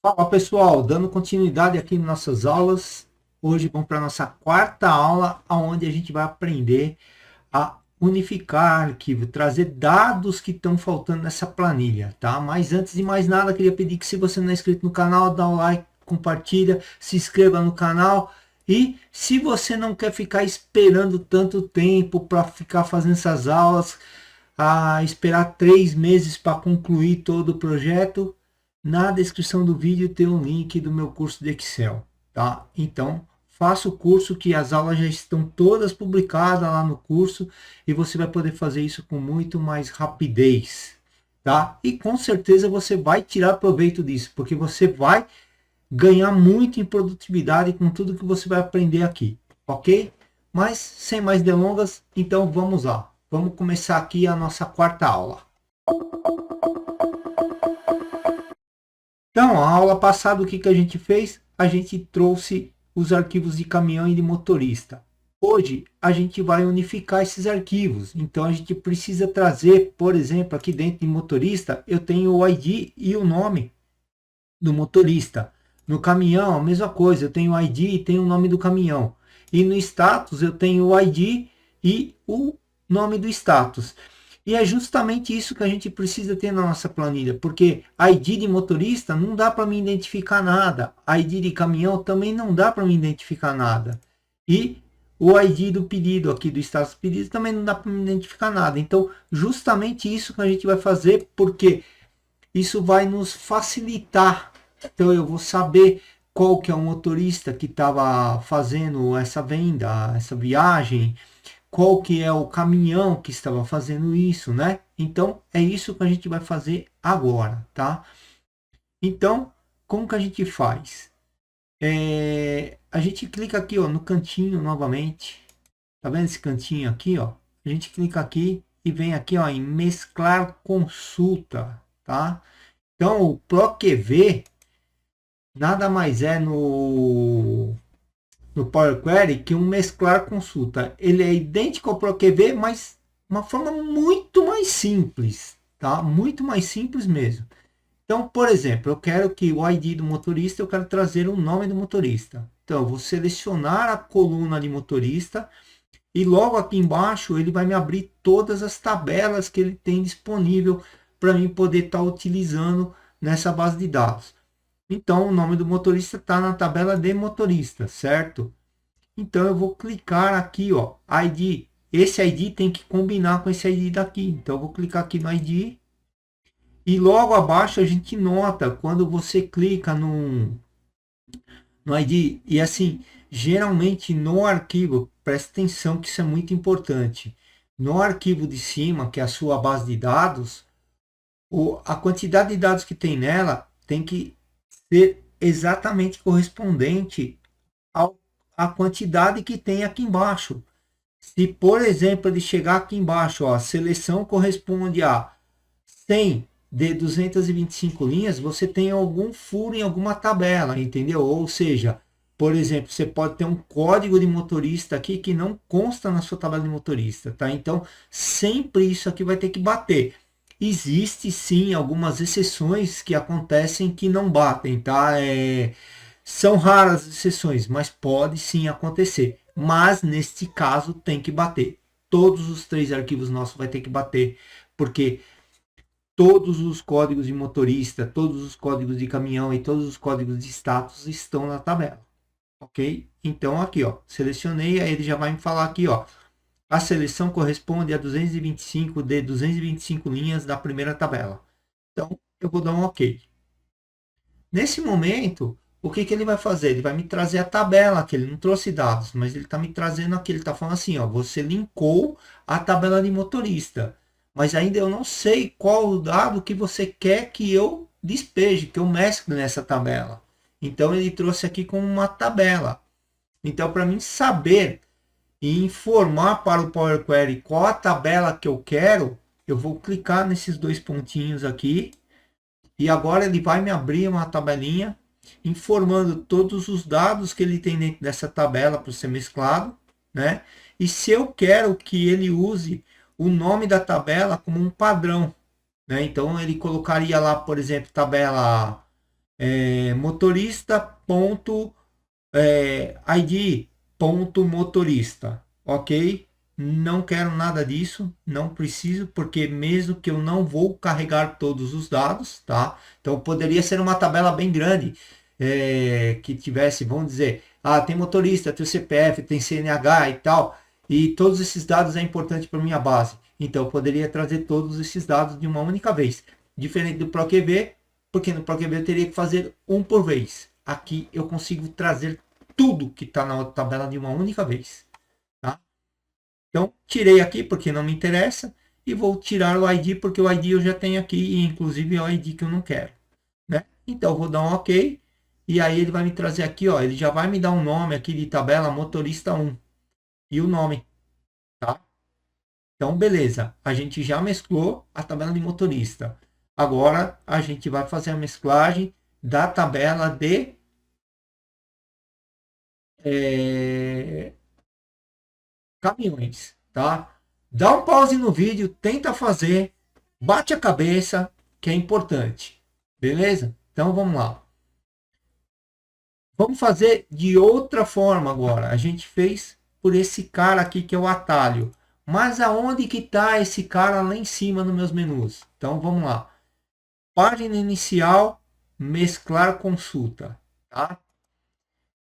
Fala pessoal, dando continuidade aqui em nossas aulas. Hoje vamos para a nossa quarta aula, onde a gente vai aprender a unificar arquivo, trazer dados que estão faltando nessa planilha, tá? Mas antes de mais nada, queria pedir que se você não é inscrito no canal, dá um like, compartilha, se inscreva no canal. E se você não quer ficar esperando tanto tempo para ficar fazendo essas aulas, esperar 3 meses para concluir todo o projeto, na descrição do vídeo tem um link do meu curso de Excel, tá? Então, faça o curso, que as aulas já estão todas publicadas lá no curso e você vai poder fazer isso com muito mais rapidez, tá? E com certeza você vai tirar proveito disso, porque você vai ganhar muito em produtividade com tudo que você vai aprender aqui, ok? Mas sem mais delongas, então vamos lá. Vamos começar aqui a nossa quarta aula. Então, a aula passada, o que a gente fez? A gente trouxe os arquivos de caminhão e de motorista. Hoje, a gente vai unificar esses arquivos. Então, a gente precisa trazer, por exemplo, aqui dentro de motorista, eu tenho o ID e o nome do motorista. No caminhão, a mesma coisa, eu tenho o ID e tenho o nome do caminhão. E no status, eu tenho o ID e o nome do status. E é justamente isso que a gente precisa ter na nossa planilha, porque ID de motorista não dá para me identificar nada, ID de caminhão também não dá para me identificar nada. E o ID do pedido aqui, do status do pedido, também não dá para me identificar nada. Então, justamente isso que a gente vai fazer, porque isso vai nos facilitar. Então, eu vou saber qual que é o motorista que estava fazendo essa venda, essa viagem, qual que é o caminhão que estava fazendo isso, né? Então, é isso que a gente vai fazer agora, tá? Então, como que a gente faz? A gente clica aqui, ó, no cantinho novamente. Tá vendo esse cantinho aqui, ó? A gente clica aqui e vem aqui, ó, em mesclar consulta, tá? Então, o ProQV nada mais é no Power Query que um mesclar consulta. Ele é idêntico ao ProQV, mas uma forma muito mais simples, tá? Muito mais simples mesmo. Então, por exemplo, eu quero que o ID do motorista, eu quero trazer o nome do motorista. Então, eu vou selecionar a coluna de motorista e logo aqui embaixo ele vai me abrir todas as tabelas que ele tem disponível para mim poder estar utilizando nessa base de dados. Então, o nome do motorista está na tabela de motorista, certo? Então, eu vou clicar aqui, ó, ID. Esse ID tem que combinar com esse ID daqui. Então, eu vou clicar aqui no ID. E logo abaixo a gente nota quando você clica no ID. E assim, geralmente no arquivo, presta atenção que isso é muito importante. No arquivo de cima, que é a sua base de dados, a quantidade de dados que tem nela tem que ser exatamente correspondente à quantidade que tem aqui embaixo. Se, por exemplo, ele chegar aqui embaixo, ó, a seleção corresponde a 100 de 225 linhas, você tem algum furo em alguma tabela, entendeu? Ou seja, por exemplo, você pode ter um código de motorista aqui que não consta na sua tabela de motorista, tá? Então, sempre isso aqui vai ter que bater. Existe sim algumas exceções que acontecem que não batem, tá? São raras as exceções, mas pode sim acontecer. Mas neste caso tem que bater. Todos os 3 arquivos nossos vai ter que bater, porque todos os códigos de motorista, todos os códigos de caminhão e todos os códigos de status estão na tabela, ok? Então aqui, ó, selecionei, aí ele já vai me falar aqui, ó, a seleção corresponde a 225 de 225 linhas da primeira tabela. Então eu vou dar um ok. Nesse momento, o que ele vai fazer? Ele vai me trazer a tabela, que ele não trouxe dados, mas ele está me trazendo aqui, ele está falando assim, ó, você linkou a tabela de motorista, mas ainda eu não sei qual o dado que você quer que eu despeje, que eu mescle nessa tabela. Então ele trouxe aqui como uma tabela. Então, para mim saber e informar para o Power Query qual a tabela que eu quero, eu vou clicar nesses 2 pontinhos aqui, e agora ele vai me abrir uma tabelinha informando todos os dados que ele tem dentro dessa tabela para ser mesclado, né? E se eu quero que ele use o nome da tabela como um padrão, né? Então ele colocaria lá, por exemplo, tabela motorista ponto ID ponto motorista, ok? Não quero nada disso, não preciso, porque mesmo que eu não vou carregar todos os dados, tá? Então poderia ser uma tabela bem grande, que tivesse, vamos dizer, tem motorista, tem o CPF, tem CNH e tal, e todos esses dados é importante para minha base. Então eu poderia trazer todos esses dados de uma única vez, diferente do ProQV, porque no ProQV eu teria que fazer um por vez. Aqui eu consigo trazer tudo que está na outra tabela de uma única vez. Tá? Então, tirei aqui porque não me interessa. E vou tirar o ID porque o ID eu já tenho aqui. E inclusive é o ID que eu não quero. Né? Então, eu vou dar um OK. E aí ele vai me trazer aqui. Ó, ele já vai me dar um nome aqui de tabela motorista 1. E o nome. Tá? Então, beleza. A gente já mesclou a tabela de motorista. Agora, a gente vai fazer a mesclagem da tabela de caminhões, tá? Dá um pause no vídeo, tenta fazer, bate a cabeça, que é importante, beleza? Então vamos lá. Vamos fazer de outra forma agora. A gente fez por esse cara aqui que é o atalho. Mas aonde que está esse cara lá em cima nos meus menus? Então vamos lá. Página inicial, mesclar consulta, tá?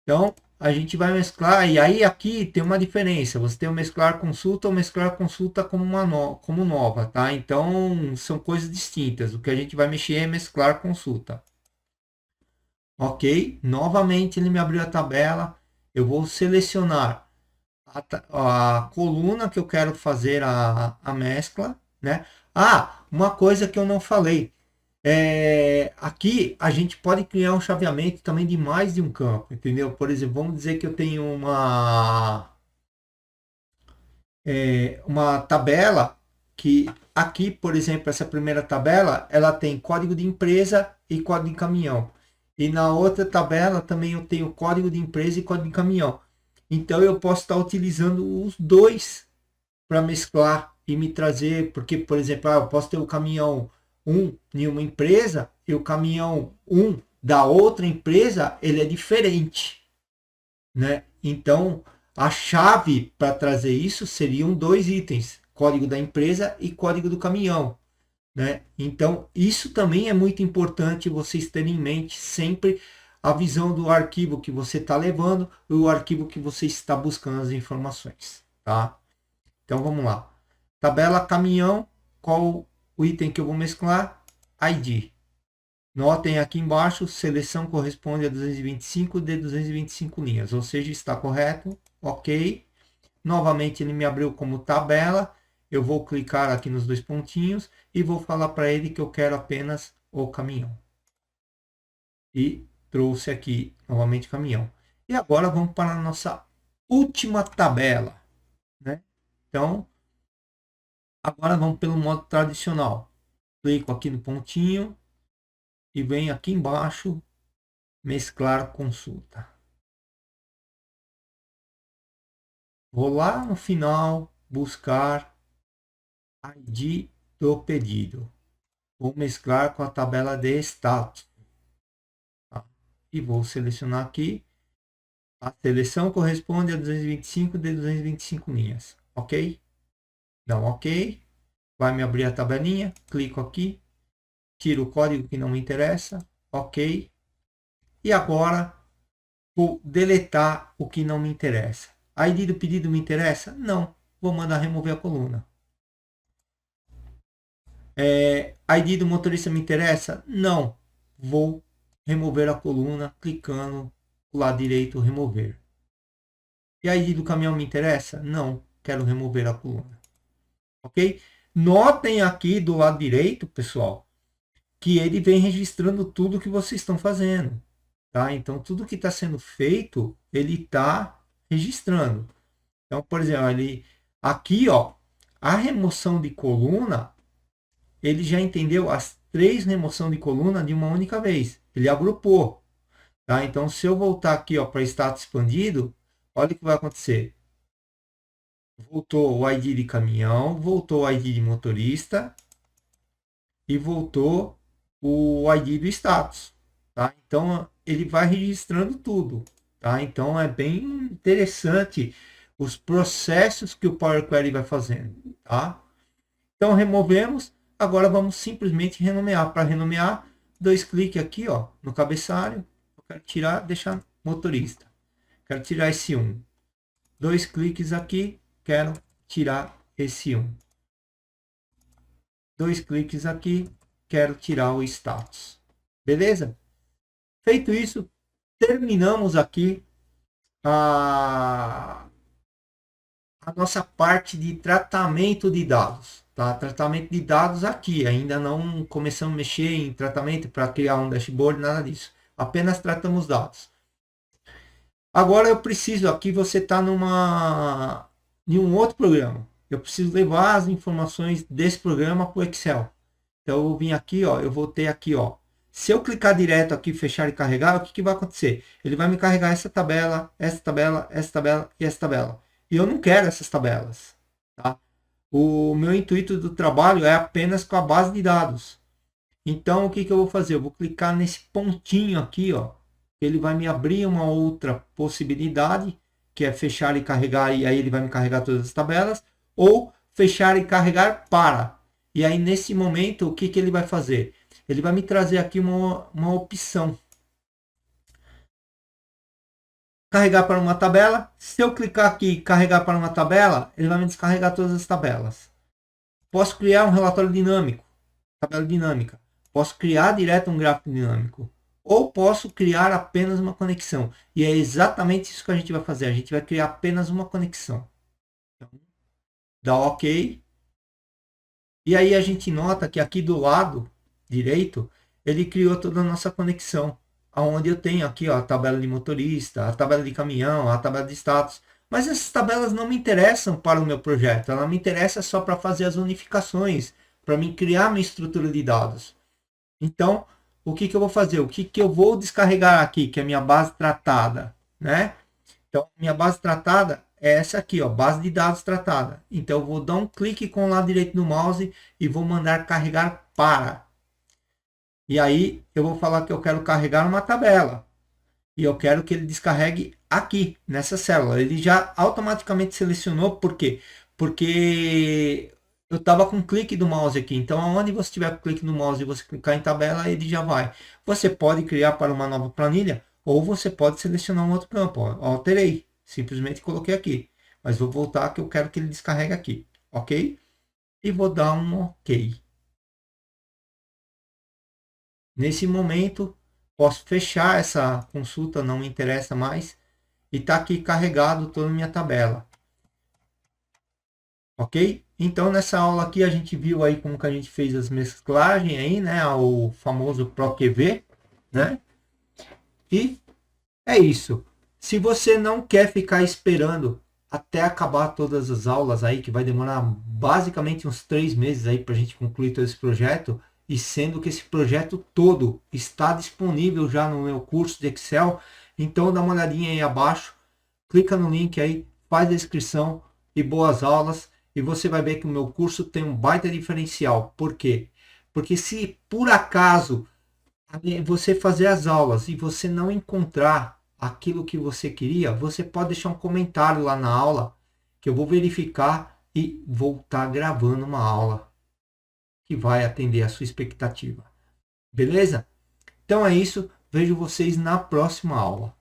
Então, a gente vai mesclar, e aí aqui tem uma diferença. Você tem o mesclar consulta ou mesclar consulta como, como nova, tá? Então, são coisas distintas. O que a gente vai mexer é mesclar consulta. Ok? Novamente, ele me abriu a tabela. Eu vou selecionar a coluna que eu quero fazer a mescla, né? Uma coisa que eu não falei. Aqui a gente pode criar um chaveamento também de mais de um campo, entendeu? Por exemplo, vamos dizer que eu tenho uma tabela que aqui, por exemplo, essa primeira tabela, ela tem código de empresa e código de caminhão. E na outra tabela também eu tenho código de empresa e código de caminhão. Então eu posso estar utilizando os dois para mesclar e me trazer, porque, por exemplo, eu posso ter o caminhão 1 em uma empresa e o caminhão 1 da outra empresa, ele é diferente, né? Então, a chave para trazer isso seriam dois itens, código da empresa e código do caminhão, né? Então, isso também é muito importante vocês terem em mente sempre a visão do arquivo que você está levando e o arquivo que você está buscando as informações, tá? Então vamos lá. Tabela caminhão, qual o item que eu vou mesclar? ID. Notem aqui embaixo, seleção corresponde a 225 de 225 linhas, ou seja, está correto, ok. Novamente ele me abriu como tabela, eu vou clicar aqui nos dois pontinhos e vou falar para ele que eu quero apenas o caminhão. E trouxe aqui novamente caminhão. E agora vamos para a nossa última tabela, né? Então, agora vamos pelo modo tradicional. Clico aqui no pontinho e venho aqui embaixo mesclar consulta. Vou lá no final buscar ID do pedido. Vou mesclar com a tabela de status. Tá? E vou selecionar aqui. A seleção corresponde a 225 de 225 linhas. Ok? Dá um ok. Vai me abrir a tabelinha. Clico aqui. Tiro o código que não me interessa. Ok. E agora vou deletar o que não me interessa. A ID do pedido me interessa? Não. Vou mandar remover a coluna. A ID do motorista me interessa? Não. Vou remover a coluna clicando do lado direito remover. E a ID do caminhão me interessa? Não. Quero remover a coluna. Ok? Notem aqui do lado direito, pessoal, que ele vem registrando tudo que vocês estão fazendo. Tá? Então, tudo que está sendo feito, ele está registrando. Então, por exemplo, aqui, ó, a remoção de coluna, ele já entendeu as 3 remoções de coluna de uma única vez. Ele agrupou. Tá? Então, se eu voltar aqui para status expandido, olha o que vai acontecer. Voltou o ID de caminhão, voltou o ID de motorista e voltou o ID do status. tá? Então ele vai registrando tudo, tá? Então é bem interessante os processos que o Power Query vai fazendo, tá? Então removemos, agora vamos simplesmente renomear. Para renomear, dois cliques aqui, ó, no cabeçalho. Eu quero tirar, deixar motorista. Quero tirar esse 1. Dois cliques aqui, quero tirar esse 1. Dois cliques aqui, quero tirar o status. Beleza? Feito isso, terminamos aqui a nossa parte de tratamento de dados. Tá? Tratamento de dados aqui, ainda não começamos a mexer em tratamento para criar um dashboard, nada disso. Apenas tratamos dados. Agora eu preciso, aqui você está em um outro programa. Eu preciso levar as informações desse programa para o Excel. Então eu vim aqui, ó, eu voltei aqui, ó. Se eu clicar direto aqui, fechar e carregar, o que, que vai acontecer? Ele vai me carregar essa tabela, essa tabela, essa tabela e essa tabela. E eu não quero essas tabelas. Tá? O meu intuito do trabalho é apenas com a base de dados. Então o que, que eu vou fazer? Eu vou clicar nesse pontinho aqui, ó. Ele vai me abrir uma outra possibilidade, que é fechar e carregar, e aí ele vai me carregar todas as tabelas, ou fechar e carregar para. E aí nesse momento, o que, que ele vai fazer? Ele vai me trazer aqui uma opção. Carregar para uma tabela. Se eu clicar aqui e carregar para uma tabela, ele vai me descarregar todas as tabelas. Posso criar um relatório dinâmico, tabela dinâmica. Posso criar direto um gráfico dinâmico. Ou posso criar apenas uma conexão. E é exatamente isso que a gente vai fazer. A gente vai criar apenas uma conexão. Então, dá OK. E aí a gente nota que aqui do lado direito, ele criou toda a nossa conexão. Onde eu tenho aqui, ó, a tabela de motorista, a tabela de caminhão, a tabela de status. Mas essas tabelas não me interessam para o meu projeto. Ela me interessa só para fazer as unificações, para mim criar minha estrutura de dados. Então, o que, que eu vou fazer? O que, que eu vou descarregar aqui, que é a minha base tratada, né? Então, minha base tratada é essa aqui, ó, base de dados tratada. Então, eu vou dar um clique com o lado direito do mouse e vou mandar carregar para. E aí, eu vou falar que eu quero carregar uma tabela. E eu quero que ele descarregue aqui, nessa célula. Ele já automaticamente selecionou, por quê? Porque eu estava com um clique do mouse aqui. Então, onde você tiver com clique no mouse e você clicar em tabela, ele já vai. Você pode criar para uma nova planilha, ou você pode selecionar um outro campo. Ó. Alterei, simplesmente coloquei aqui. Mas vou voltar que eu quero que ele descarregue aqui, ok? E vou dar um ok. Nesse momento, posso fechar essa consulta, não me interessa mais. E está aqui carregado toda a minha tabela. Ok? Então, nessa aula aqui, a gente viu aí como que a gente fez as mesclagens aí, né? O famoso ProQV, né? E é isso. Se você não quer ficar esperando até acabar todas as aulas aí, que vai demorar basicamente uns 3 meses aí para a gente concluir todo esse projeto, e sendo que esse projeto todo está disponível já no meu curso de Excel, então dá uma olhadinha aí abaixo, clica no link aí, faz a inscrição e boas aulas, e você vai ver que o meu curso tem um baita diferencial. Por quê? Porque se por acaso você fazer as aulas e você não encontrar aquilo que você queria, você pode deixar um comentário lá na aula que eu vou verificar e vou estar gravando uma aula que vai atender a sua expectativa. Beleza? Então é isso. Vejo vocês na próxima aula.